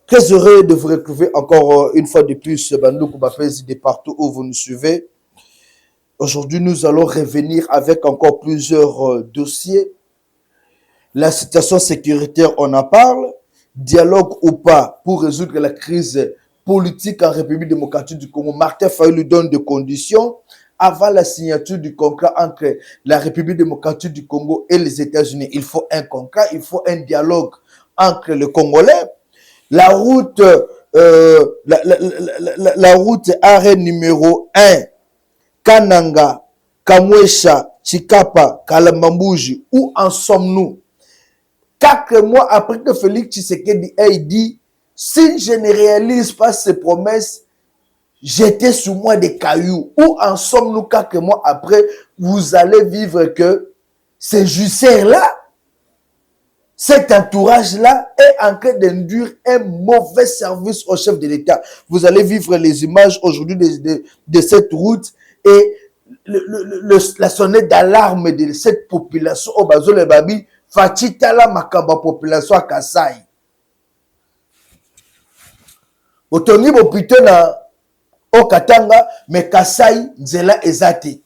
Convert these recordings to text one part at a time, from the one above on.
Très heureux de vous retrouver encore une fois de plus, Bandou Koubapezi, de partout où vous nous suivez. Aujourd'hui, nous allons revenir avec encore plusieurs dossiers. La situation sécuritaire, on en parle. Dialogue ou pas pour résoudre la crise politique en République démocratique du Congo. Martin Fayulu lui donne des conditions avant la signature du contrat entre la République démocratique du Congo et les États-Unis. Il faut un contrat, il faut un dialogue entre les Congolais. La route, la route arrêt numéro 1, Kananga, Kamwesha, Chikapa, Kalambambuji, où en sommes-nous? 4 mois après que Félix Tshisekedi ait dit, si je ne réalise pas ces promesses, jetez sur moi des cailloux. Où en sommes-nous 4 mois après? Vous allez vivre que ces jusseurs-là, cet entourage-là est en train d'induire un mauvais service au chef de l'État. Vous allez vivre les images aujourd'hui de cette route et la sonnette d'alarme de cette population au Bazo le Babi, Fatitala Makaba population à Kasai. Otoni Bopito na Okatanga, mais Kasai Nzela Ezate.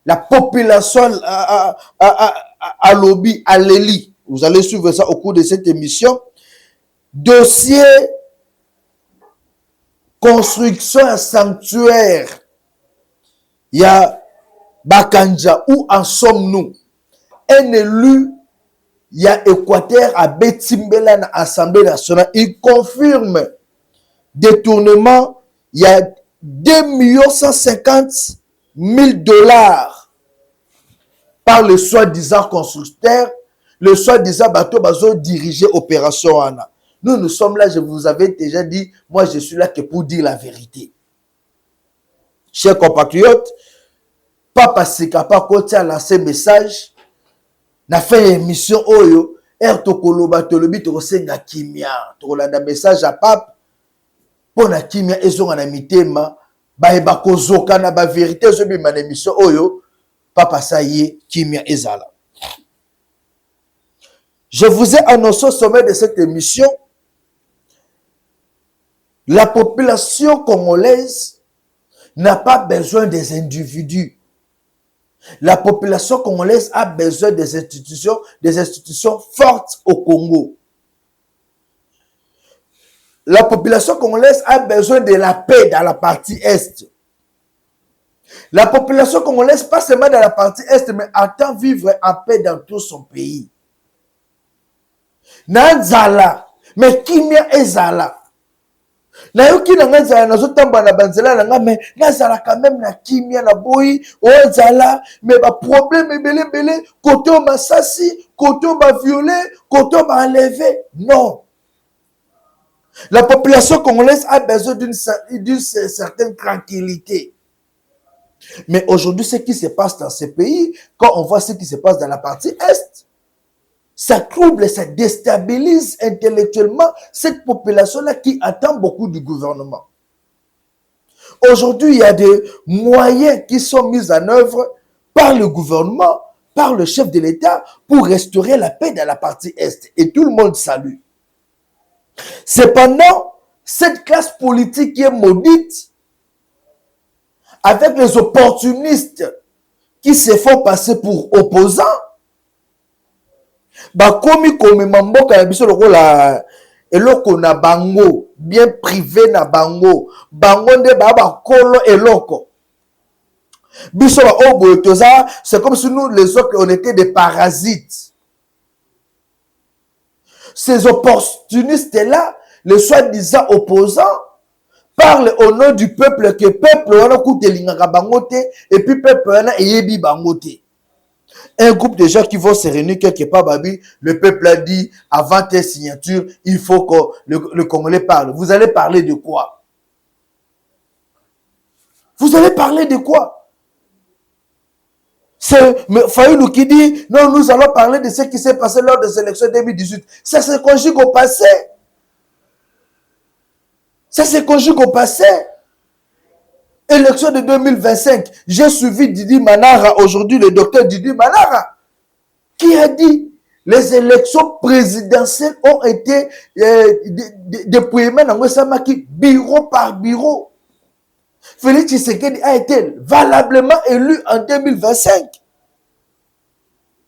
La population à lobby, à l'Eli. Vous allez suivre ça au cours de cette émission. Dossier construction à sanctuaire. Il y a Bakanja. Où en sommes-nous? Un élu, il y a Équateur à Betimbela dans l'Assemblée nationale. Il confirme détournement. Il y a 2 150 000 dollars par le soi-disant constructeur. Le soi-disant bateau bazo diriger opération Anna. Nous sommes là, je vous avais déjà dit, moi je suis là que pour dire la vérité. Chers compatriotes, Papa Sikapa Koti a lancé message, n'a fait émission Oyo, Tokolo Batolobi Tokosenga Kimia, Tokolanda message à Pape, pour na Kimia ezonga na mitema, baeba kozoka na ba vérité zobi man émission Oyo, Papa Saye Kimia Ezala. Je vous ai annoncé au sommet de cette émission, la population congolaise n'a pas besoin des individus. La population congolaise a besoin des institutions fortes au Congo. La population congolaise a besoin de la paix dans la partie Est. La population congolaise, pas seulement dans la partie Est, mais attend vivre en paix dans tout son pays. Nanzala, mais Kimia Ezala. Na yoki na nzala na zotamba na banzela na nga mais nazala quand même na Kimia na boyi ozala mais ba problème belé côté o masasi, côté o ba violé, côté o ba enlevé. Non. La population congolaise a besoin d'une certaine tranquillité. Mais aujourd'hui, ce qui se passe dans ces pays, quand on voit ce qui se passe dans la partie Est, ça trouble, ça déstabilise intellectuellement cette population-là qui attend beaucoup du gouvernement. Aujourd'hui, il y a des moyens qui sont mis en œuvre par le gouvernement, par le chef de l'État, pour restaurer la paix dans la partie Est. Et tout le monde salue. Cependant, cette classe politique qui est maudite, avec les opportunistes qui se font passer pour opposants, bakomi komema mboka ya biso lokola eloko na bango bien privé na bango nde ba kolo eloko biso ba obo toza. C'est comme si nous les autres on était des parasites. Ces opportunistes là, les soi-disant opposants, parlent au nom du peuple, que peuple wana kutelingaka bango te et puis peuple wana eyebi bango te. Un groupe de gens qui vont se réunir quelque part, Babi, le peuple a dit, avant tes signatures, il faut que le Congolais parle. Vous allez parler de quoi? Vous allez parler de quoi? C'est Fayulu qui dit, non, nous allons parler de ce qui s'est passé lors des élections 2018. Ça se conjugue au passé. Ça se conjugue au passé. Élection de 2025. J'ai suivi Didi Manara, aujourd'hui le docteur Didi Manara, qui a dit les élections présidentielles ont été dépouillées bureau par bureau. Félix Tshisekedi a été valablement élu en 2025.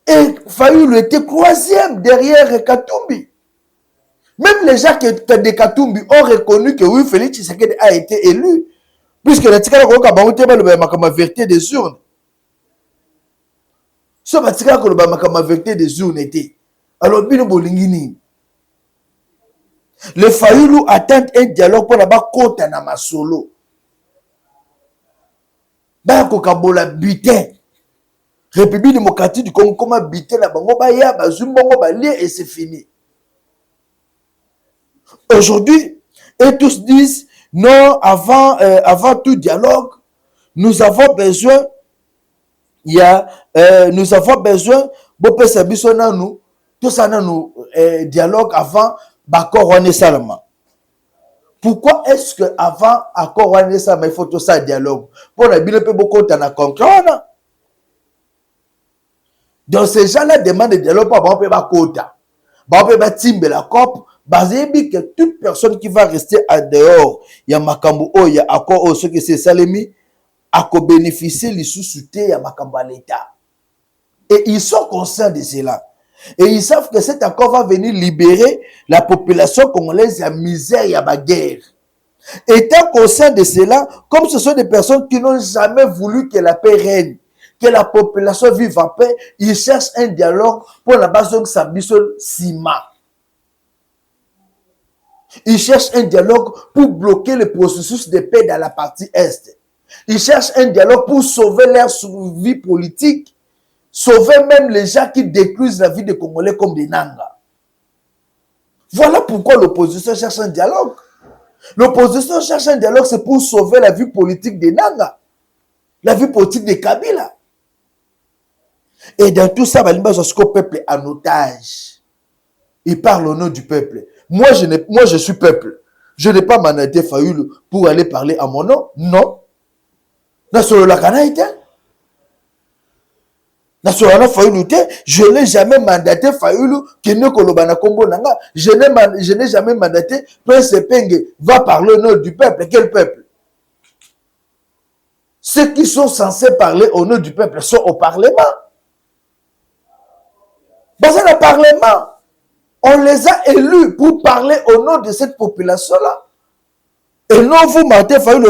Et Fayulu était troisième derrière Katumbi. Même les gens de Katumbi ont reconnu que oui, Félix Tshisekedi a été élu. Puisque la tika la vérité des urnes. Ce la tika la vérité des urnes était. Alors, bino bolingini. Le Fayulu attend un dialogue pour la kota na masolo. Bako kabola butin. République démocratique du Congo, comment butin la bango ba ya ba zumbongo ba lié et c'est fini. Aujourd'hui, et tous disent non, avant tout dialogue, nous avons besoin, nous avons besoin, tout ça nous dialogue avant l'accord Salama. Pourquoi est-ce que avant l'accord Salama, il faut tout ça dialogue? Pour la bille peu beaucoup de conclure. Donc ces gens-là demandent des dialogue pour avoir un quota. Pour avoir timbe la COP. Basé que toute personne qui va rester en dehors, il y a Makambo, il y a encore ceux qui c'est Salemi, à bénéficier les sous-soutés à Makambo à l'État. Et ils sont conscients de cela. Et ils savent que cet accord va venir libérer la population congolaise à misère et à la guerre. Étant conscients de cela, comme ce sont des personnes qui n'ont jamais voulu que la paix règne, que la population vive en paix, ils cherchent un dialogue pour la base de Sambisol Sima. Ils cherchent un dialogue pour bloquer le processus de paix dans la partie Est. Ils cherchent un dialogue pour sauver leur survie politique, sauver même les gens qui détruisent la vie des Congolais comme des Nanga. Voilà pourquoi l'opposition cherche un dialogue. L'opposition cherche un dialogue, c'est pour sauver la vie politique des Nanga, la vie politique des Kabila. Et dans tout ça, le peuple en otage. Il parle au nom du peuple. Moi, je suis peuple. Je n'ai pas mandaté Fayulu pour aller parler à mon nom. Non. Je n'ai jamais mandaté Fayulu qui ne kolobana kombo nanga. Je n'ai jamais mandaté Prince Penge va parler au nom du peuple. Quel peuple? Ceux qui sont censés parler au nom du peuple sont au Parlement. Dans le Parlement, on les a élus pour parler au nom de cette population-là. Et non, vous m'avez fallu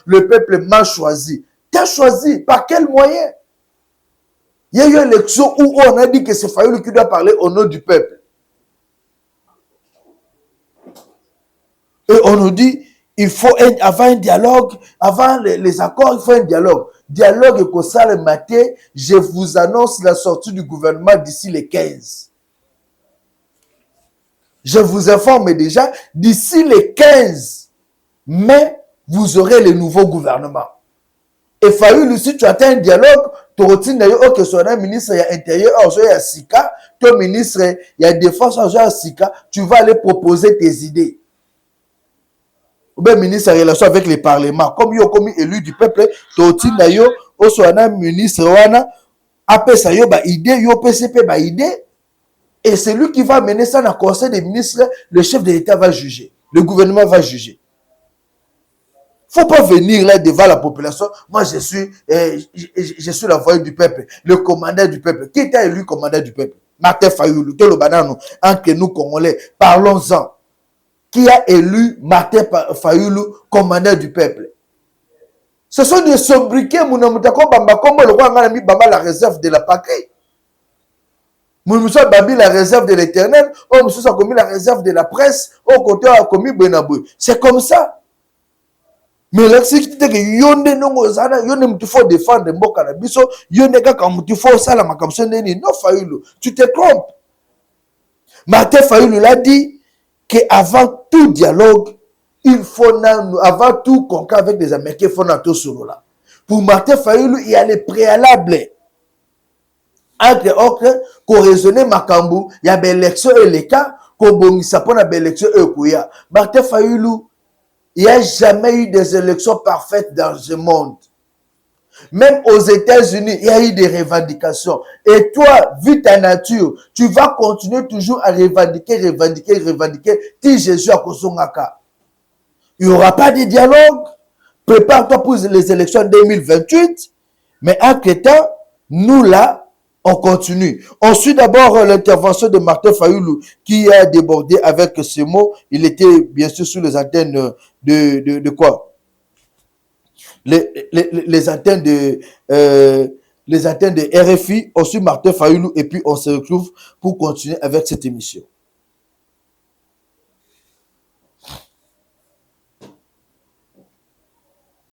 le peuple m'a choisi. T'as choisi, par quel moyen? Il y a eu une élection où on a dit que c'est Fayulu qui doit parler au nom du peuple. Et on nous dit, il faut avant un dialogue, avant les accords, il faut un dialogue. Dialogue et ça le matin, je vous annonce la sortie du gouvernement d'ici les 15. Je vous informe déjà, d'ici les 15 mai, vous aurez le nouveau gouvernement. Et Fayulu, si tu attends un dialogue, tu retiens d'ailleurs que soit un ministre il y a intérieur, il y a Sika, ton ministre il y a défense, il y a Sika, tu vas aller proposer tes idées. Ou bien ministre en relation avec les parlements, comme il y a comme élu du peuple, tu retiens d'ailleurs, soit un ministre, après ça, il y a idée, il y a PCP, idée. Et c'est lui qui va mener ça dans le conseil des ministres, le chef de l'État va juger, le gouvernement va juger. Il ne faut pas venir là devant la population. Moi, je suis la voix du peuple, le commandant du peuple. Qui t'a élu commandant du peuple? Martin Fayulu, le banano, entre nous Congolais, parlons-en. Qui a élu Martin Fayulu commandant du peuple? Ce sont des sobriquets, la réserve de la patrie. Moussa Babi, la réserve de l'éternel. Oh, Moussa a commis la réserve de la presse. Oh, côté a commis Benabou. C'est comme ça. Mais là, c'est que yonde nongozana, yonde mutufo défendre mboka na biso, yonde kaka mutufo sala makamso neni. Non, Fayulu, tu te trompes. Martin Fayulu l'a dit qu'avant tout dialogue, il faut, avant tout conclave avec les Américains, il faut tout solo là. Pour Martin Fayulu, il y a les préalables. Entre autres, qu'on raisonne Makambu, il y a l'élection et les cas, qu'on bonisa pour la élection et Kouya. Martin Fayulu Il n'y a jamais eu des élections parfaites dans ce monde. Même aux États-Unis, il y a eu des revendications. Et toi, vu ta nature, tu vas continuer toujours à revendiquer. Ti Jésus à Kosongaka. Il n'y aura pas de dialogue. Prépare-toi pour les élections 2028. Mais entre-temps, nous là, on continue. On suit d'abord l'intervention de Martin Fayoulou qui a débordé avec ce mot. Il était bien sûr sous les antennes de quoi? Les antennes les antennes de RFI. On suit Martin Fayoulou et puis on se retrouve pour continuer avec cette émission.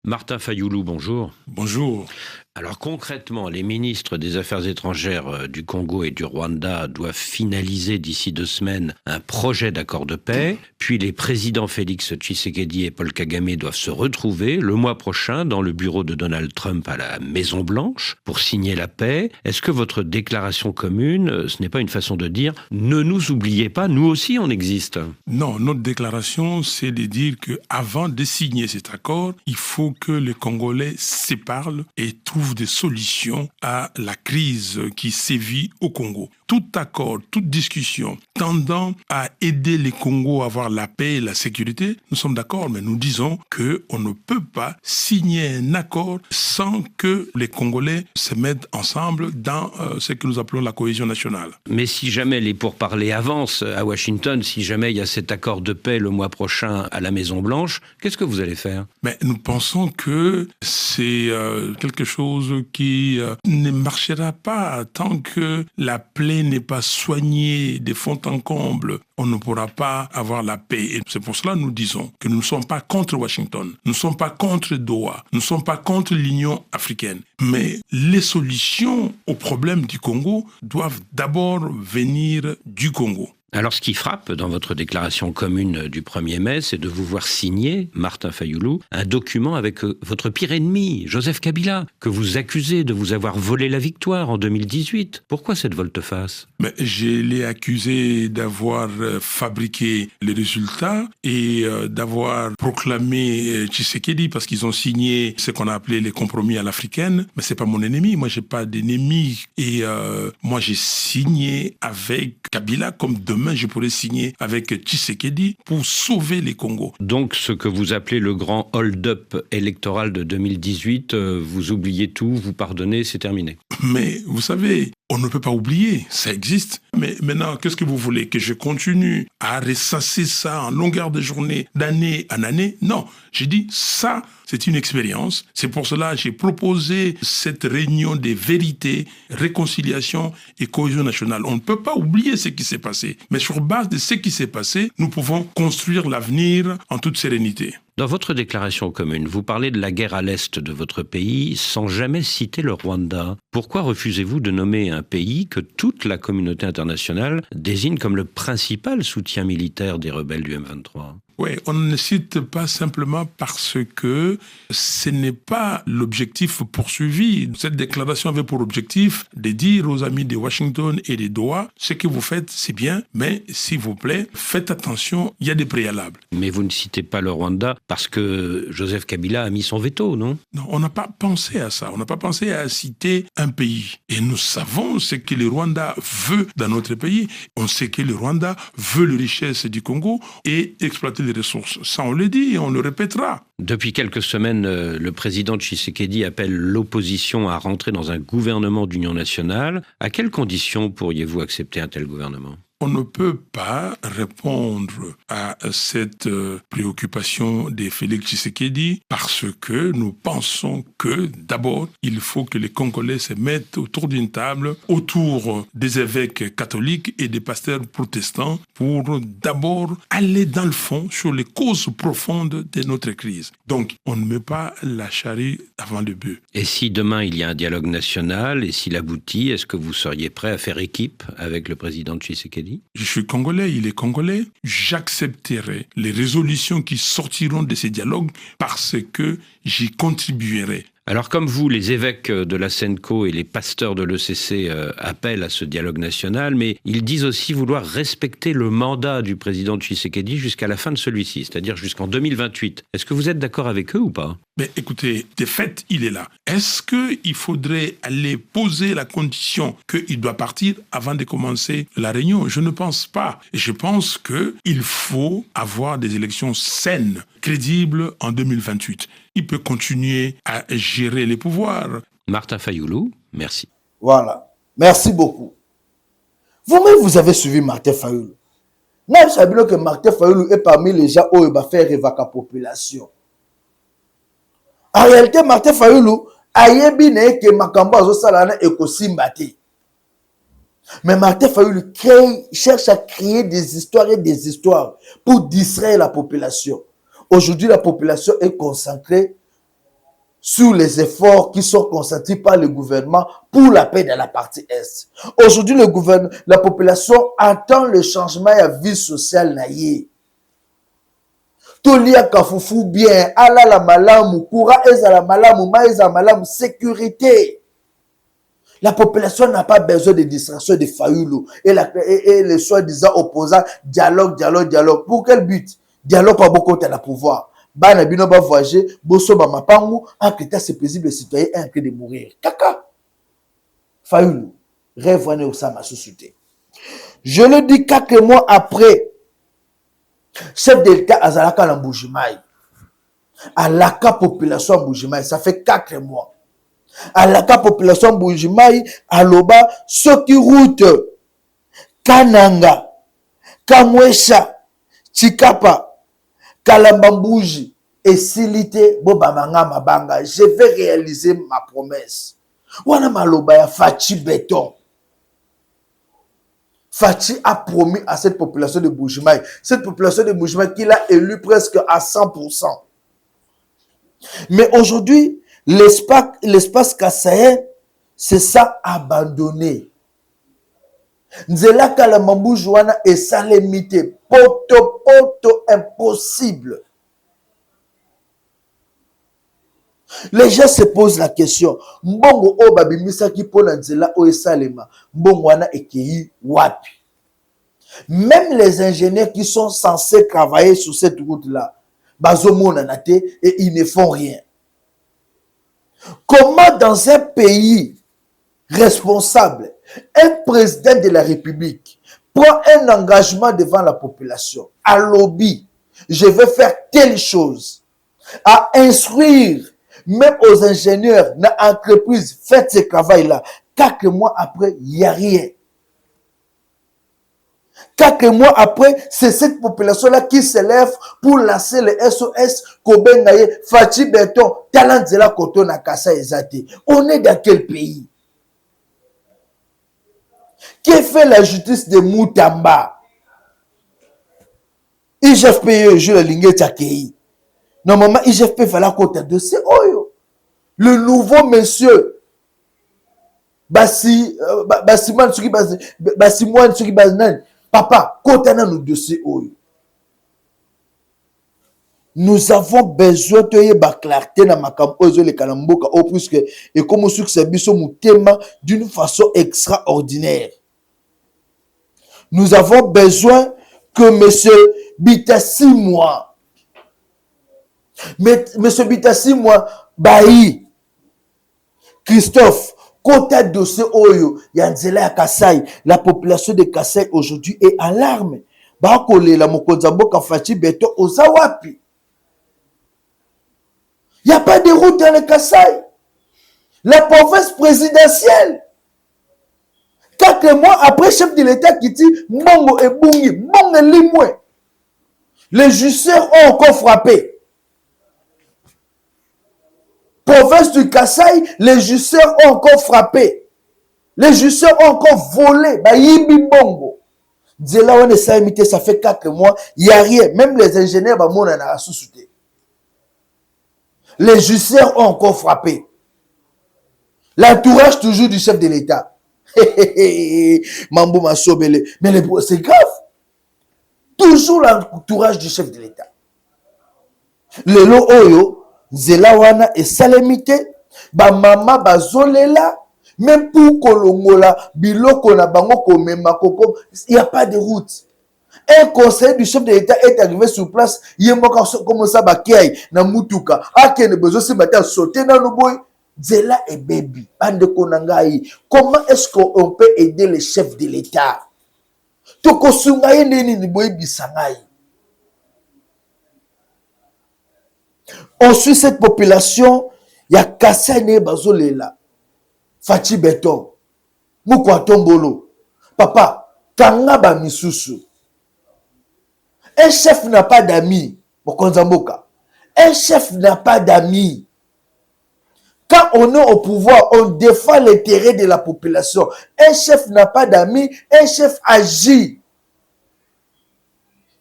Martin Fayoulou, bonjour. Bonjour. Alors concrètement, les ministres des Affaires étrangères du Congo et du Rwanda doivent finaliser d'ici 2 semaines un projet d'accord de paix. Puis les présidents Félix Tshisekedi et Paul Kagame doivent se retrouver le mois prochain dans le bureau de Donald Trump à la Maison-Blanche pour signer la paix. Est-ce que votre déclaration commune, ce n'est pas une façon de dire « ne nous oubliez pas, nous aussi on existe » ? Non, notre déclaration, c'est de dire qu'avant de signer cet accord, il faut que les Congolais se parlent et trouvent des solutions à la crise qui sévit au Congo. Tout accord, toute discussion tendant à aider les Congos à avoir la paix et la sécurité, nous sommes d'accord, mais nous disons qu'on ne peut pas signer un accord sans que les Congolais se mettent ensemble dans ce que nous appelons la cohésion nationale. Mais si jamais les pourparlers avancent à Washington, si jamais il y a cet accord de paix le mois prochain à la Maison-Blanche, qu'est-ce que vous allez faire ? Mais nous pensons que c'est quelque chose qui ne marchera pas tant que la plaie n'est pas soignée de fond en comble. On ne pourra pas avoir la paix. Et c'est pour cela que nous disons que nous ne sommes pas contre Washington, nous ne sommes pas contre Doha, nous ne sommes pas contre l'Union africaine. Mais les solutions aux problèmes du Congo doivent d'abord venir du Congo. Alors, ce qui frappe dans votre déclaration commune du 1er mai, c'est de vous voir signer, Martin Fayoulou, un document avec votre pire ennemi, Joseph Kabila, que vous accusez de vous avoir volé la victoire en 2018. Pourquoi cette volte-face ? Mais je l'ai accusé d'avoir fabriqué les résultats et d'avoir proclamé Tshisekedi parce qu'ils ont signé ce qu'on a appelé les compromis à l'africaine. Mais c'est pas mon ennemi. Moi, j'ai pas d'ennemi. Et moi, j'ai signé avec Kabila comme demain je pourrais signer avec Tshisekedi pour sauver les Congos. Donc, ce que vous appelez le grand hold-up électoral de 2018, vous oubliez tout, vous pardonnez, c'est terminé. Mais vous savez, on ne peut pas oublier, ça existe. Mais maintenant, qu'est-ce que vous voulez ? Que je continue à ressasser ça en longueur de journée, d'année en année ? Non, j'ai dit ça, c'est une expérience. C'est pour cela que j'ai proposé cette réunion des vérités, réconciliation et cohésion nationale. On ne peut pas oublier ce qui s'est passé. Mais sur base de ce qui s'est passé, nous pouvons construire l'avenir en toute sérénité. Dans votre déclaration commune, vous parlez de la guerre à l'est de votre pays sans jamais citer le Rwanda. Pourquoi refusez-vous de nommer un pays que toute la communauté internationale désigne comme le principal soutien militaire des rebelles du M23 ? Oui, on ne cite pas simplement parce que ce n'est pas l'objectif poursuivi. Cette déclaration avait pour objectif de dire aux amis de Washington et de Doha, ce que vous faites, c'est bien, mais s'il vous plaît, faites attention, il y a des préalables. Mais vous ne citez pas le Rwanda parce que Joseph Kabila a mis son veto, non ? Non, on n'a pas pensé à ça. On n'a pas pensé à citer un pays. Et nous savons ce que le Rwanda veut dans notre pays. On sait que le Rwanda veut les richesses du Congo et exploiter les ressources. Ça, on le dit et on le répétera. Depuis quelques semaines, le président Tshisekedi appelle l'opposition à rentrer dans un gouvernement d'union nationale. À quelles conditions pourriez-vous accepter un tel gouvernement ? On ne peut pas répondre à cette préoccupation de Félix Tshisekedi parce que nous pensons que d'abord, il faut que les Congolais se mettent autour d'une table, autour des évêques catholiques et des pasteurs protestants pour d'abord aller dans le fond sur les causes profondes de notre crise. Donc, on ne met pas la charrue avant le bœuf. Et si demain il y a un dialogue national et s'il aboutit, est-ce que vous seriez prêt à faire équipe avec le président Tshisekedi ? Je suis congolais, il est congolais. J'accepterai les résolutions qui sortiront de ces dialogues parce que j'y contribuerai. Alors comme vous, les évêques de la SENCO et les pasteurs de l'ECC appellent à ce dialogue national, mais ils disent aussi vouloir respecter le mandat du président Tshisekedi jusqu'à la fin de celui-ci, c'est-à-dire jusqu'en 2028. Est-ce que vous êtes d'accord avec eux ou pas? Mais écoutez, de fait, il est là. Est-ce qu'il faudrait aller poser la condition qu'il doit partir avant de commencer la réunion? Je ne pense pas. Et je pense qu'il faut avoir des élections saines, crédibles en 2028. Il peut continuer à gérer les pouvoirs. Martin Fayoulou, merci. Voilà. Merci beaucoup. Vous-même, vous avez suivi Martin Fayoulou. Moi, je savais que Martin Fayoulou est parmi les gens où il va faire évacuer la population. En réalité, Martin Fayoulou a yebiné que Makambo a salana et Kosimbati. Mais Martin Fayoulou cherche à créer des histoires pour distraire la population. Aujourd'hui, la population est concentrée sur les efforts qui sont consentis par le gouvernement pour la paix dans la partie Est. Aujourd'hui, la population attend le changement de la vie sociale naïe. Tolia kafufu bien, ala la malamu, kura eza la malamu, maïza malamu, sécurité. La population n'a pas besoin de distraction de Fayoulou et les soi-disant opposants, dialogue. Pour quel but? Dialogue pas beaucoup de la pouvoir. Bana bino ba voyager, bosso ba mapangu, un critère c'est paisible les citoyens, un critère de mourir. Kaka. Fayoulou, rêve au sa ma société. Je le dis 4 mois après. Chef de l'État Azalaka Lamboujimaï. À la population Mboujimaï, ça fait 4 mois. À la population Mboujimaï, à Loba, ceux qui route, Kananga, Kamwesha, Chikapa, Kalambambouji et Silité, Bobamanga Mabanga. Je vais réaliser ma promesse. Wana Maloba ya Fachi Béton. Fachi a promis à cette population de Mboujimaï, cette population de Mboujimaï qu'il a élu presque à 100%. Mais aujourd'hui, l'espace kassaïen, c'est ça abandonné. Nzela Kalamambou Jouana et ça limité. Poto, impossible. Les gens se posent la question. Mbongo o babimisa ki pona nzela o esalema. Mbongo wana ekei wapi. Même les ingénieurs qui sont censés travailler sur cette route-là, bazomona nate et ils ne font rien. Comment dans un pays responsable, un président de la République prend un engagement devant la population, à lobby, je vais faire telle chose, à instruire même aux ingénieurs, dans l'entreprise, faites ce travail-là. 4 mois après, il n'y a rien. 4 mois après, c'est cette population-là qui s'élève pour lancer le SOS Kobengaye, Fachi Béton, Talanzela Koto Nakasa Ezate. On est dans quel pays? Qui fait la justice de Moutamba? IGFP, je le lingue Tchakei. Normalement, IGFP va la côte de ce oyo. Le nouveau monsieur Bassiman Suki Bassimouane Suki Baznan. Papa, côté dans nos dossiers oyo. Nous avons besoin de la clarté dans ma campagne les Kalamboka au plus que et comme succès biso mutema d'une façon extraordinaire. Nous avons besoin que monsieur Bitassimwa monsieur Bitassimwa Bayi Christophe côté dossier oyo yanzela ya Kasai, la population de Kasai aujourd'hui est en larmes. Ba kolela mokonza mboka Fachi Béton ozawapi. Il n'y a pas de route dans le Kasai. La province présidentielle. 4 mois après, chef de l'État qui dit Mbongo et Bungi, Mbongo et Limoué. Les justiciers ont encore frappé. Province du Kasai, les justiciers ont encore frappé. Les justiciers ont encore volé. Bah, Yibi Mbongo. Djela on est ça fait 4 mois, il n'y a rien. Même les ingénieurs, bah, mon a sous-souté. Les justiciers ont encore frappé. L'entourage toujours du chef de l'État. Mambo Massobele. Mais c'est grave. Toujours l'entourage du chef de l'État. Le lo oyo, Zelawana et Salemité, Ba mama bazolela, même pour kolongola, biloko na bango komema koko, il n'y a pas de route. Un conseiller du chef de l'État est arrivé sur place, il y a comme ça, bakiai, na mutuka, ne besoin de matin sauter dans le boy. Zela et baby, bande konangai. Comment est-ce qu'on peut aider le chef de l'État? Toko sungaye neni ni boy bisangai. On suit cette population, il y a Kassane Bazolela, Fati Beton, Moukwatombolo, papa, Kangaba Misusu. Un chef n'a pas d'amis, Mokonzamboka. Un chef n'a pas d'amis. Quand on est au pouvoir, on défend l'intérêt de la population. Un chef n'a pas d'amis, un chef agit.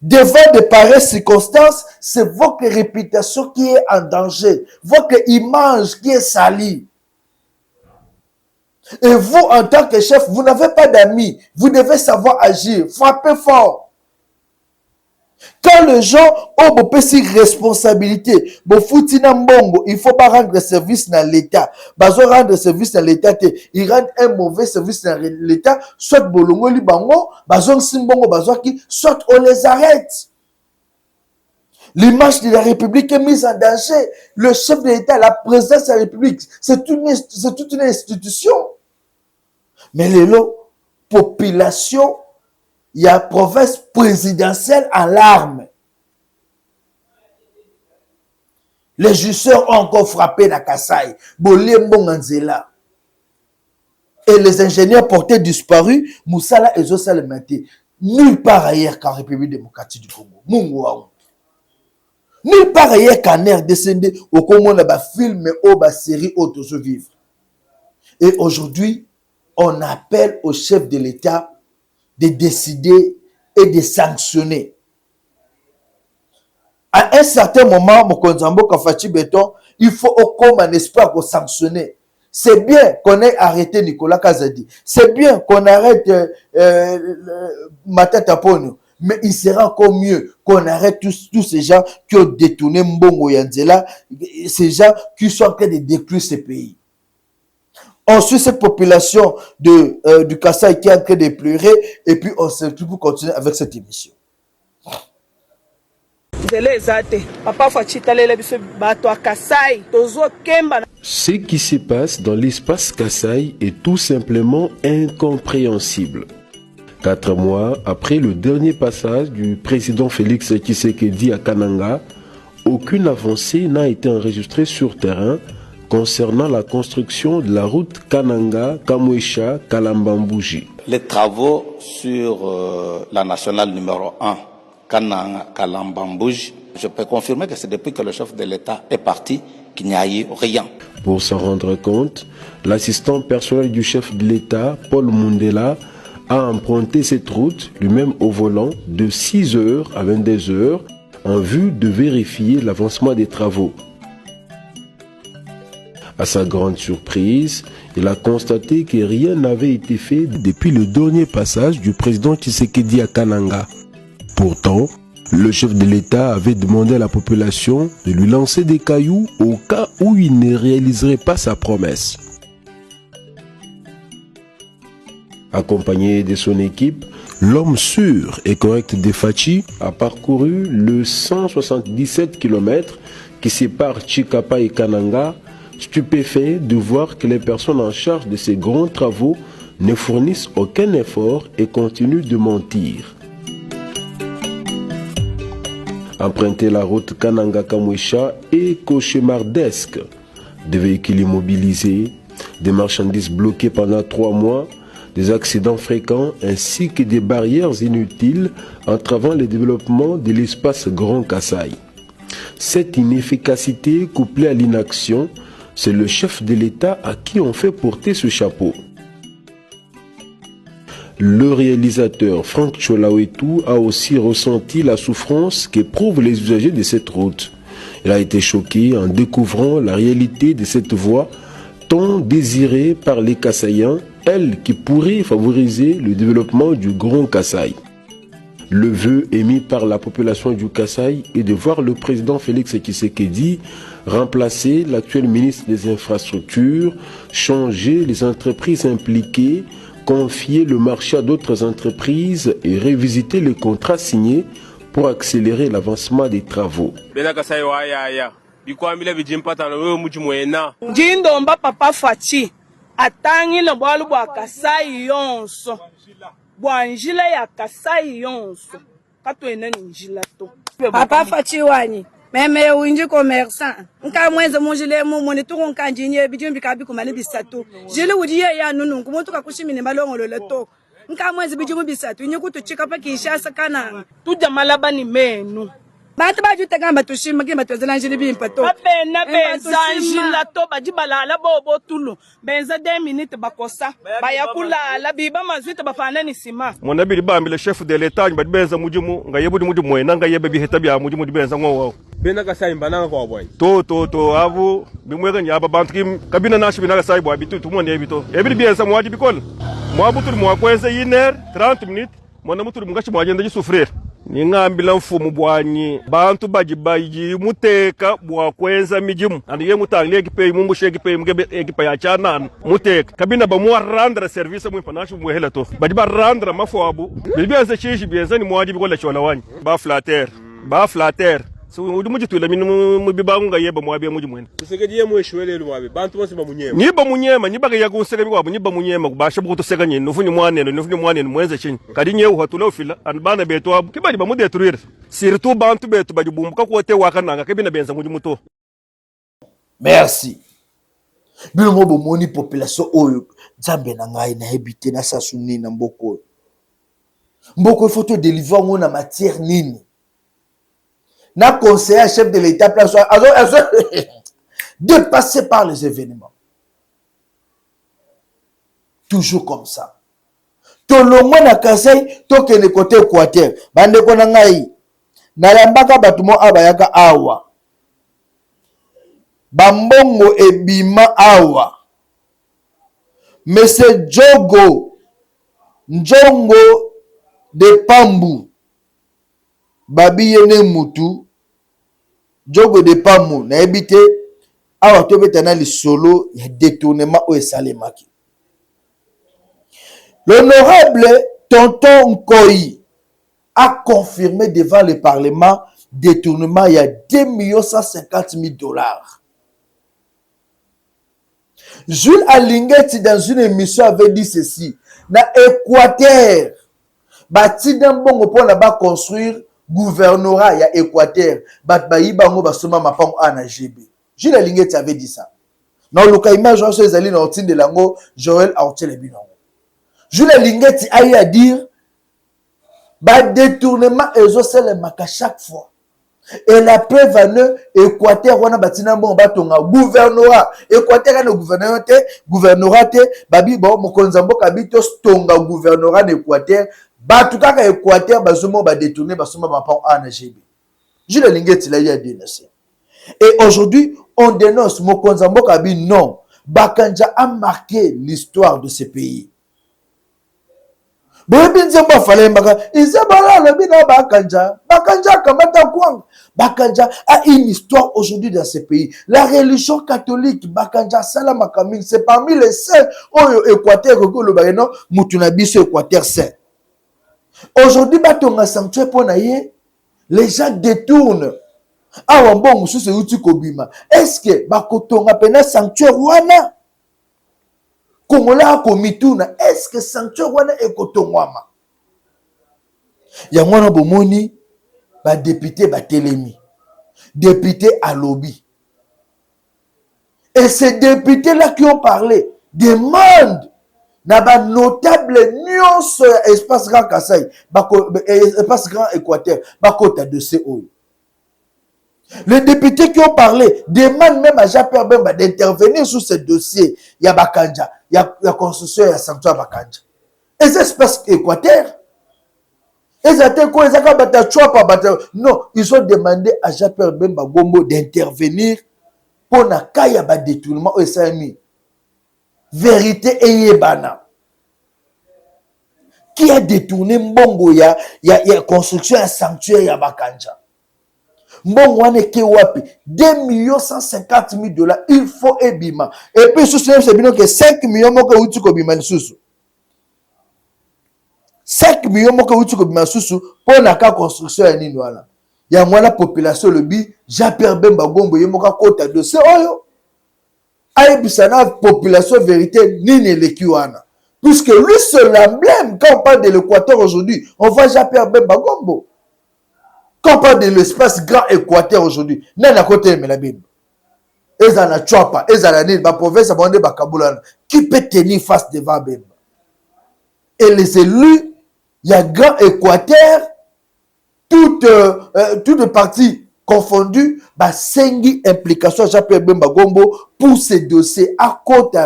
Devant de pareilles circonstances, c'est votre réputation qui est en danger, votre image qui est salie. Et vous, en tant que chef, vous n'avez pas d'amis. Vous devez savoir agir, frapper fort. Quand les gens ont beaucoup de responsabilités, il faut pas rendre service dans l'État. Bazo rendre service dans l'État, ils rendent un mauvais service dans l'État, soit bolongo li bango, bazo simbongo bazo ki, soit on les arrête. L'image de la République est mise en danger. Le chef de l'État, la présidence de la République, c'est toute une institution. Mais les population, il y a province présidentielle en larmes. Les justeurs ont encore frappé la Kassai. Et les ingénieurs portés disparus, Moussala et Zosa le matin. Nulle part ailleurs qu'en République démocratique du Congo. Nulle part ailleurs qu'en RDC, au Congo, on a des films ou des séries autres vivre. Et aujourd'hui, on appelle au chef de l'État de décider et de sanctionner. À un certain moment, Mokonzambo Kafati Beton, il faut comme un espoir pour sanctionner. C'est bien qu'on ait arrêté Nicolas Kazadi. C'est bien qu'on arrête Matata Pono. Mais il sera encore mieux qu'on arrête tous ces gens qui ont détourné Mbongo Yanzela, ces gens qui sont en train de détruire ce pays. On suit cette population du Kassai qui est en train de pleurer et puis on se retrouve pour continuer avec cette émission. Ce qui se passe dans l'espace Kassai est tout simplement incompréhensible. 4 mois après le dernier passage du président Félix Tshisekedi à Kananga, aucune avancée n'a été enregistrée sur terrain concernant la construction de la route Kananga-Kamwesha-Kalambambouji. Les travaux sur la nationale numéro 1, Kananga-Kalambambouji, je peux confirmer que c'est depuis que le chef de l'État est parti qu'il n'y a eu rien. Pour s'en rendre compte, l'assistant personnel du chef de l'État, Paul Mundela, a emprunté cette route, lui-même au volant, de 6h à 22h, en vue de vérifier l'avancement des travaux. À sa grande surprise, il a constaté que rien n'avait été fait depuis le dernier passage du président Tshisekedi à Kananga. Pourtant, le chef de l'État avait demandé à la population de lui lancer des cailloux au cas où il ne réaliserait pas sa promesse. Accompagné de son équipe, l'homme sûr et correct de Fachi a parcouru le 177 km qui sépare Chikapa et Kananga, stupéfait de voir que les personnes en charge de ces grands travaux ne fournissent aucun effort et continuent de mentir. Emprunter la route Kananga-Kamwesha est cauchemardesque. Des véhicules immobilisés, des marchandises bloquées pendant 3 mois, des accidents fréquents ainsi que des barrières inutiles entravant le développement de l'espace Grand Kassai. Cette inefficacité couplée à l'inaction, c'est le chef de l'État à qui on fait porter ce chapeau. Le réalisateur Franck Cholawetu a aussi ressenti la souffrance qu'éprouvent les usagers de cette route. Il a été choqué en découvrant la réalité de cette voie tant désirée par les Kassaïens, elle qui pourrait favoriser le développement du Grand Kassai. Le vœu émis par la population du Kasaï est de voir le président Félix Tshisekedi remplacer l'actuel ministre des Infrastructures, changer les entreprises impliquées, confier le marché à d'autres entreprises et revisiter les contrats signés pour accélérer l'avancement des travaux. Jindomba papa Fachi atangi na bwalu bwa Kasai yonso bwa njila ya Kasai yonso katwena njila to papa Fachi wani meme winji commerçant nka mwenze munjile mu monitor nka njinye bijumbi kabi kumani bisatu jile udiye ya nunu kumuntu kakushimine balongolo leto nka mwenze bijumu bisatu nyekutu chika pa kishasa kana tujamalaba ni menu bantu bajute gamba tushima kima twezela njili bimpato bapena benza njila to bajibalala bobo tulu benza 2 minutes bakosa bayakulala biba mazwita bafana ni sima mona bili bambile chef de l'état ngba benza mujimu ngayebudi mujimu mwena ngayebe biheta bya mujimu benza ngowo bena ka sai mbana ko boy to avu bimwega nyaba bantu kim kabina nashi bina ka sai boy bitu tumonde bito ebili benza mwaji bikol mwabutur mwakwenza 1h30 minutes mona mutur mungashi mwagenda jisufrere ningambila mfumu bwanyi bantu baji muteka bwakwenza mijimu andiye mutangle ekipe mumbushe ekipe mugebe ekipe ya chanana muteka kabina bamwa randra service mu financial mu hela to baji ba randra mafabu bilbianza chishi bianza ni mwaji bikola chola wanyi ba flatter so udi mujitula minu mubibangu ngayeba mwabi muji mwene Tshisekedi mweshwelelo mwabi bantu bose bamunyema niba munyema nibaga yakuseka bikwabo niba munyema kubasha bukutoseka nyene nufuni mwanene mwenze chinyi kadi nyewu hatula ufila anbana beto abu kibali bamudetruire surtout bantu beto bajibumbuka kote wakananga kebina benza muji muto. Merci. Bino bomoni population oyo Nzambe na ngai na habité na sasuni na mboko. Mboko il faut te délivrer ngona matière nini. Na conseiller chef de l'État place dépassé par les événements. Toujours comme ça. Tolongo na Kasai toke le côté Équateur. Bande ko na ngai. Na lambaka batumo abayaka awa. Bambongo ebima awa. Monsieur Jogo Njongo de Pambu. Babi yene mutu Jogo de Pambu na ebite awa to betana li solo ya détournement o esalemaki. L'honorable Tonton Nkoyi a confirmé devant le Parlement détournement il y a 2 150 000 $. Jules Alingeti dans une émission avait dit ceci. Na Équateur, bati d'ambongo pour là-bas construire gouvernorat ya Équateur. Bat bayibango basoma mapango ana GB. Jules Alingeti avait dit ça. Dans le cas image on les alliés dans le de lango Joël Aotiel Binongo. Jules Alingeti a eu à dire ba détournement ezosel maka chaque fois. Et la preuve en eux, Équateur, on a bâti un bon bâton, gouvernorat. Équateur, on a gouvernorat, babi, bon, mon konzambo, kabitos, tonga, gouvernorat d'Équateur, batuka, Équateur, basomo, ba détourné, basomo, ba pan, ANGB. Jules Linguet, il a eu à dénoncer. Et aujourd'hui, on dénonce, mon konzambo, kabi, non. Bakanja a marqué l'histoire de ce pays. Bakanja a une histoire aujourd'hui dans ce pays. La religion catholique, Bakanja Salama Kamil, c'est parmi les saints au Équateur, Moutunabiso Équateur saint. Aujourd'hui, Batonga sanctuaire pour naïe, les gens détournent. Ah, bon, monsieur, c'est outil Kobima. Est-ce que Bakotonga pena sanctuaire wana? Kongola komituna, est-ce que sanctuaire wana ekotongwama? Ya mwana bomoni ba député ba telemi. Député à lobby. Et ces députés là qui ont parlé demandent na ba notable nuance espace grand Kasai, espace grand Équateur, bakota de CO. Les députés qui ont parlé demandent même à Jean-Pierre Bemba d'intervenir sur ce dossier. Il y a Bakanja, il y a construction, il y a sanctuaire Bakanja. Et c'est espace Équateur. Non, ils ont demandé à Jean-Pierre Bemba Gombo d'intervenir pour na kaya ba détournement au SAMI. Vérité et yebana. qui a détourné mbongo ya construction ya sanctuaire ya Bakanja. Mbongo wane ke wapi 2 150 000 $, il faut ebima. Et puis c'est bien que 5 millions moko uti ko bima lisusu. 5 millions moko uti ko bima lisusu pour na ka construction ya nini wala. Ya mwana population le bi Jean-Pierre Bemba Gombo yemoka kota dossier oyo. Aïbisa na population vérité nini leki wana. Puisque lui c'est l'emblème quand on parle de l'Équateur aujourd'hui, on voit Jean-Pierre Bemba Gombo. Quand on parle de l'espace grand Équateur aujourd'hui, nana côté mais la Bible. Ezana Chouapa, Ezana Nil, ma province abondé Bakaboulan, qui peut tenir face devant Bemba. Et les élus, il y a grand Équateur, toutes parties confondues, bah sengi implication Jean-Pierre Bemba Gombo pour ces dossiers à côté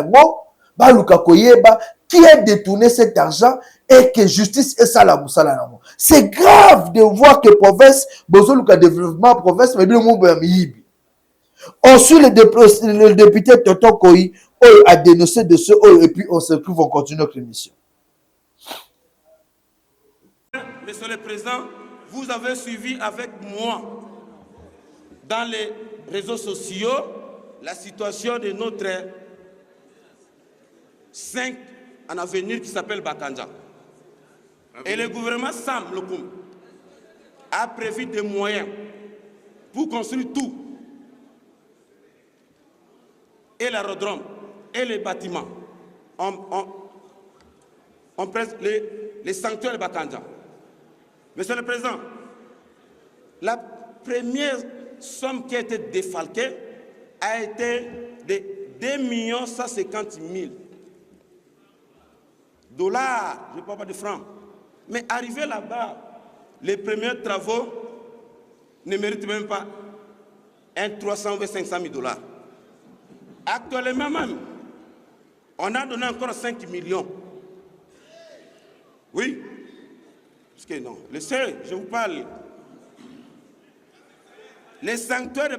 bah Luka Koyeba qui a détourné cet argent et que justice est ça la moussala. C'est grave de voir que province, besoin de développement province, mais bien mon bémibi. Ensuite, le député Tonton Koyi a dénoncé de ce et puis on se trouve, on continue notre émission. Monsieur le Président, vous avez suivi avec moi dans les réseaux sociaux la situation de notre 5 en avenir qui s'appelle Bakanja. Et le gouvernement Sam Lokoum a prévu des moyens pour construire tout. Et l'aérodrome, et les bâtiments. On presse les sanctuaires de Bakanja. Monsieur le Président, la première somme qui a été défalquée a été de 2 150 000 $. Je ne parle pas de francs. Mais arrivé là-bas, les premiers travaux ne méritent même pas 300 ou 500 000 $. Actuellement même, on a donné encore 5 millions. Oui. Parce que non, je vous parle. Les sanctuaires de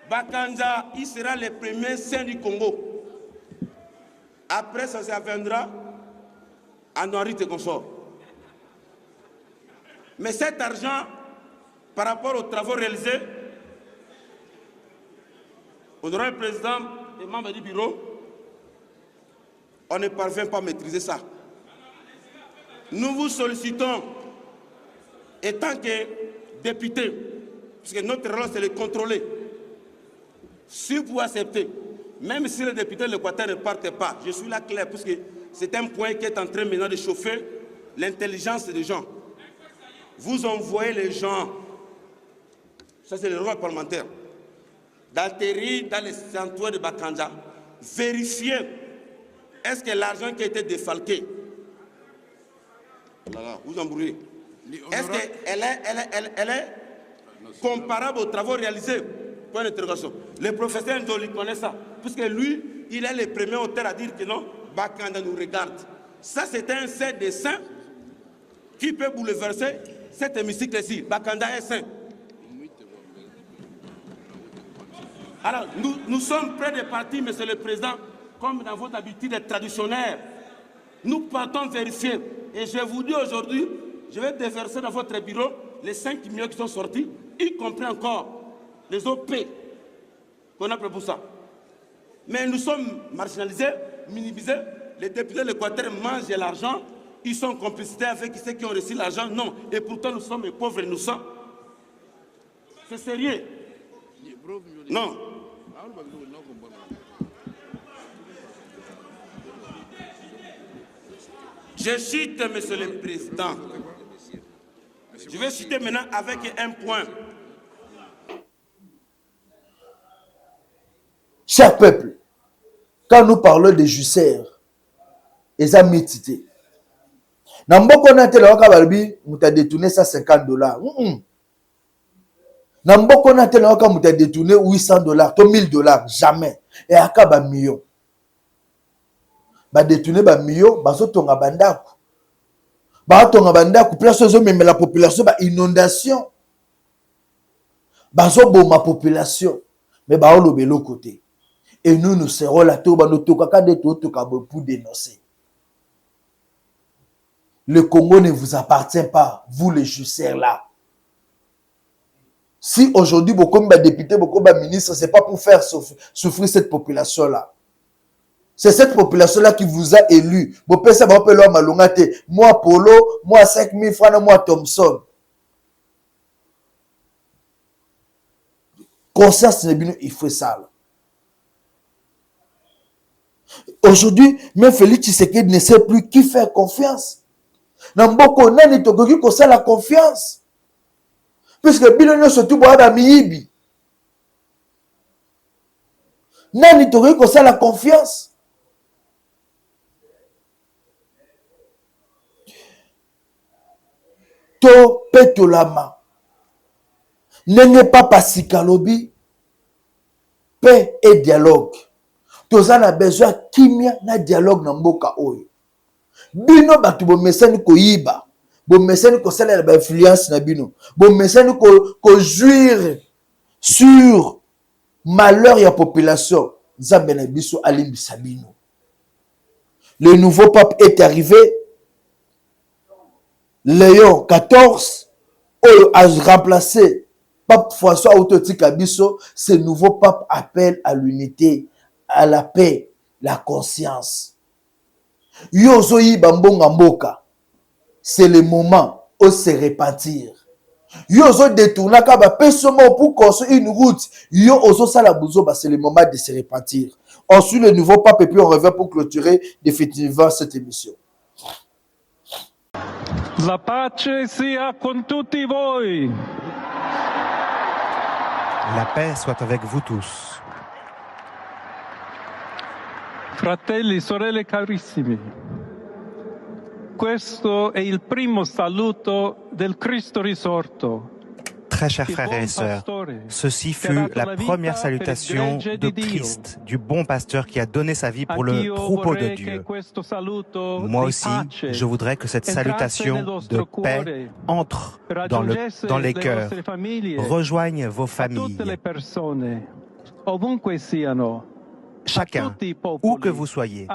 Bakanja, il sera le premier saint du Congo. Après, ça viendra à Noirite et consort. Mais cet argent, par rapport aux travaux réalisés, honorable président et membres du bureau, on ne parvient pas à maîtriser ça. Nous vous sollicitons, étant que député, puisque notre rôle c'est de contrôler, si vous acceptez, même si les députés de l'Équateur ne partent pas, je suis là clair, parce que c'est un point qui est en train maintenant de chauffer l'intelligence des gens. Vous envoyez les gens, ça c'est le rôle parlementaire, d'atterrir dans les sanctuaires de Bakanja, vérifier est-ce que l'argent qui a été défalqué, vous embrouillez, est-ce qu'elle est comparable aux travaux réalisés? Point d'interrogation. Le professeur Ndoli connaît ça, puisque lui, il est le premier auteur à dire que non, Bakanja nous regarde. Ça, c'est un set de saints qui peut bouleverser cet hémicycle-ci. Bakanja est saint. Alors, nous sommes près des partis, Monsieur le Président, comme dans votre habitude traditionnelle. Nous partons vérifier. Et je vous dis aujourd'hui, je vais déverser dans votre bureau les 5 millions qui sont sortis, y compris encore les OP qu'on a pris pour ça. Mais nous sommes marginalisés, minimisés. Les députés de l'Équateur mangent l'argent. Ils sont complicité avec ceux qui ont reçu l'argent. Non. Et pourtant, nous sommes les pauvres innocents. C'est sérieux. Non. Je cite, Monsieur le Président. Je vais citer maintenant avec un point. Cher peuple, quand nous parlons de Jusser, ils ont mitité. Dans beaucoup de cas, nous avons détourné ça $50. Dans beaucoup de cas, nous avons détourné $800, $1000, jamais. Et à quoi un million? Ba détourner ba million, ba sotonga bandaku. Ba tonga bandaku, place zo même la population ba inondation. Ba zo boma population, mais ba on de l'autre côté. Et nous serons là tout ba no toka ka de tout pour dénoncer. Le Congo ne vous appartient pas, vous les jusseurs là. Si aujourd'hui, beaucoup de députés, beaucoup de ministres, ce n'est pas pour faire souffrir cette population-là. C'est cette population-là qui vous a élu. Moi, Polo, moi, 5 000 francs, moi, Thompson. Conscience, il faut ça. Là. Aujourd'hui, même Félix Tshisekedi ne sait plus qui faire confiance. Namboko, nani tokoki kosa la confiance. Puisque Bilonio surtout boada miyibi. Nani tokoki kosa la confiance. To petolama. Nenge papa sikalobi. Paix et dialogue. Toza na besoin kimia na dialogue na mboka oyo. Bino batu bo mesani ko yiba. Bo mesani ko sala ba influence na bino. Bo mesani ko jouir sur malheur ya population. Nzambe na biso alimbisa bino. Le nouveau pape est arrivé. Léon XIV a remplacé Pape François Autotika Biso. Ce nouveau pape appelle à l'unité, à la paix, la conscience. Yozo yiba mbonga mboka. C'est le moment où se repentir. Yozo détourna kaba pessomo pour construire une route. Yo ozo salabuzo, c'est le moment de se repentir. Ensuite le nouveau pape et puis on revient pour clôturer définitivement cette émission. La pace sia con tutti voi. La paix soit avec vous tous. Fratelli e sorelle carissimi, questo è il primo saluto del Cristo risorto. Très chers frères et sœurs, ceci fut la première salutation de Christ, du bon pasteur qui a donné sa vie pour le troupeau de Dieu. Moi aussi, je voudrais que cette salutation de paix entre dans les cœurs, rejoigne vos familles. Chacun, où que vous soyez,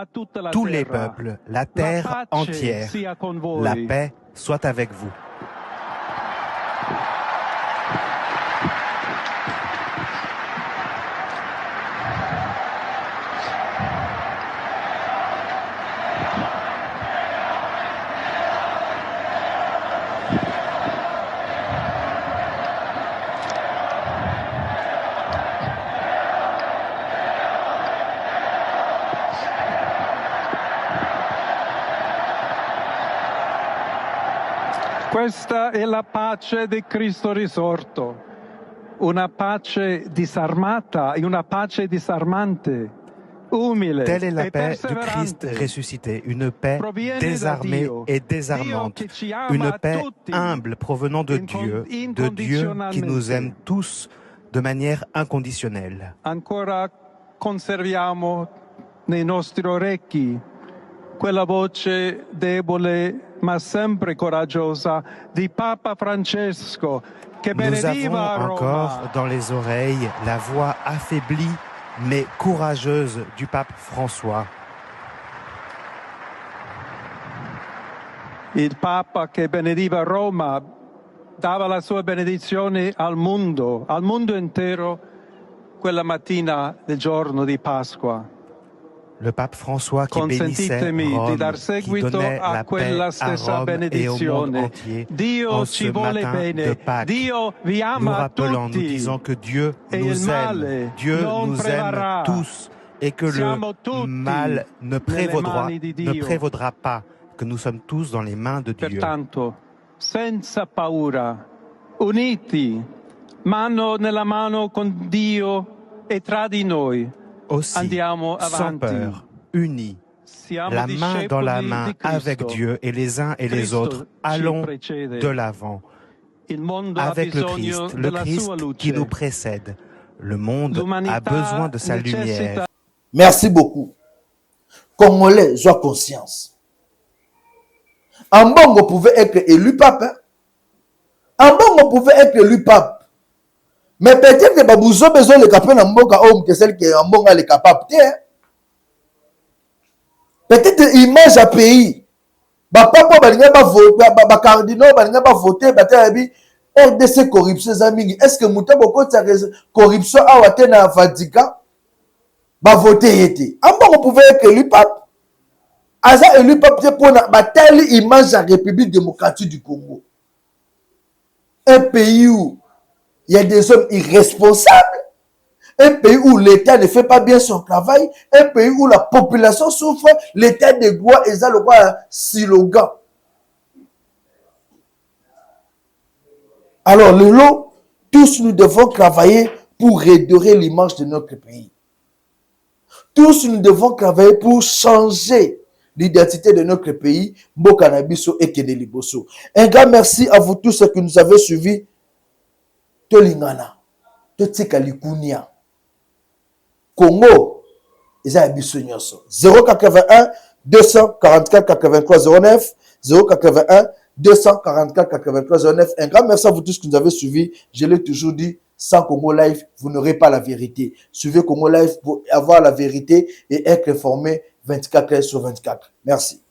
tous les peuples, la terre entière, la paix soit avec vous. Questa è la pace di Cristo risorto, una pace disarmata e una pace disarmante, umile. Telle est la paix du Christ ressuscité, une paix désarmée et désarmante, une paix humble provenant de Dieu qui nous aime tous de manière inconditionnelle. Ancora conserviamo nei nostri orecchi quella voce debole ma sempre coraggiosa di Papa Francesco che benediva a Roma. Nous avons encore dans les oreilles la voix affaiblie mais courageuse du pape François. Il Papa che benediva Roma dava la sua benedizione al mondo intero quella mattina del giorno di Pasqua. Le pape François qui bénissait Rome, qui donnait la paix à Rome et au monde entier en ce matin de Pâques, nous rappelant, nous disant que Dieu nous aime tous et que le mal ne prévaudra pas, que nous sommes tous dans les mains de Dieu. Pertanto, senza paura, uniti, mano nella mano con Dio e tra di noi. Aussi, sans peur, unis, la main dans la main avec Dieu et les uns et les autres, allons de l'avant avec le Christ qui nous précède. Le monde a besoin de sa lumière. Merci beaucoup. Congolais, sois conscience. Ambongo pouvait être élu pape. Ambongo pouvait être élu pape. Mais peut-être que vous avez besoin de capable dans mboka homme que celle qui est en bonga les capable. Peut-être image à pays. Papa balinga ba voter, ba cardinal balinga ba voter, batabi RDC corruption zamingi. Est-ce que muta boko ta corruption awate na Vatican ba voter été? Amba on pouvait être élu pape. Aza élu pape pour na batali image de la République démocratique du Congo. Un pays où il y a des hommes irresponsables. Un pays où l'État ne fait pas bien son travail, un pays où la population souffre, l'État de droit et ça le quoi slogan. Alors le lot, tous nous devons travailler pour redorer l'image de notre pays. Tous nous devons travailler pour changer l'identité de notre pays. Mbokanabiso et Keneliboso. Un grand merci à vous tous qui nous avez suivis. Tolingana, Totikalikunia. Congo, ils ont biso nyonso. 081 244 83 09 081 244 83 09. Un grand merci à vous tous qui nous avez suivis. Je l'ai toujours dit, sans Congo Live, vous n'aurez pas la vérité. Suivez Congo Live pour avoir la vérité et être informé 24 heures sur 24. Merci.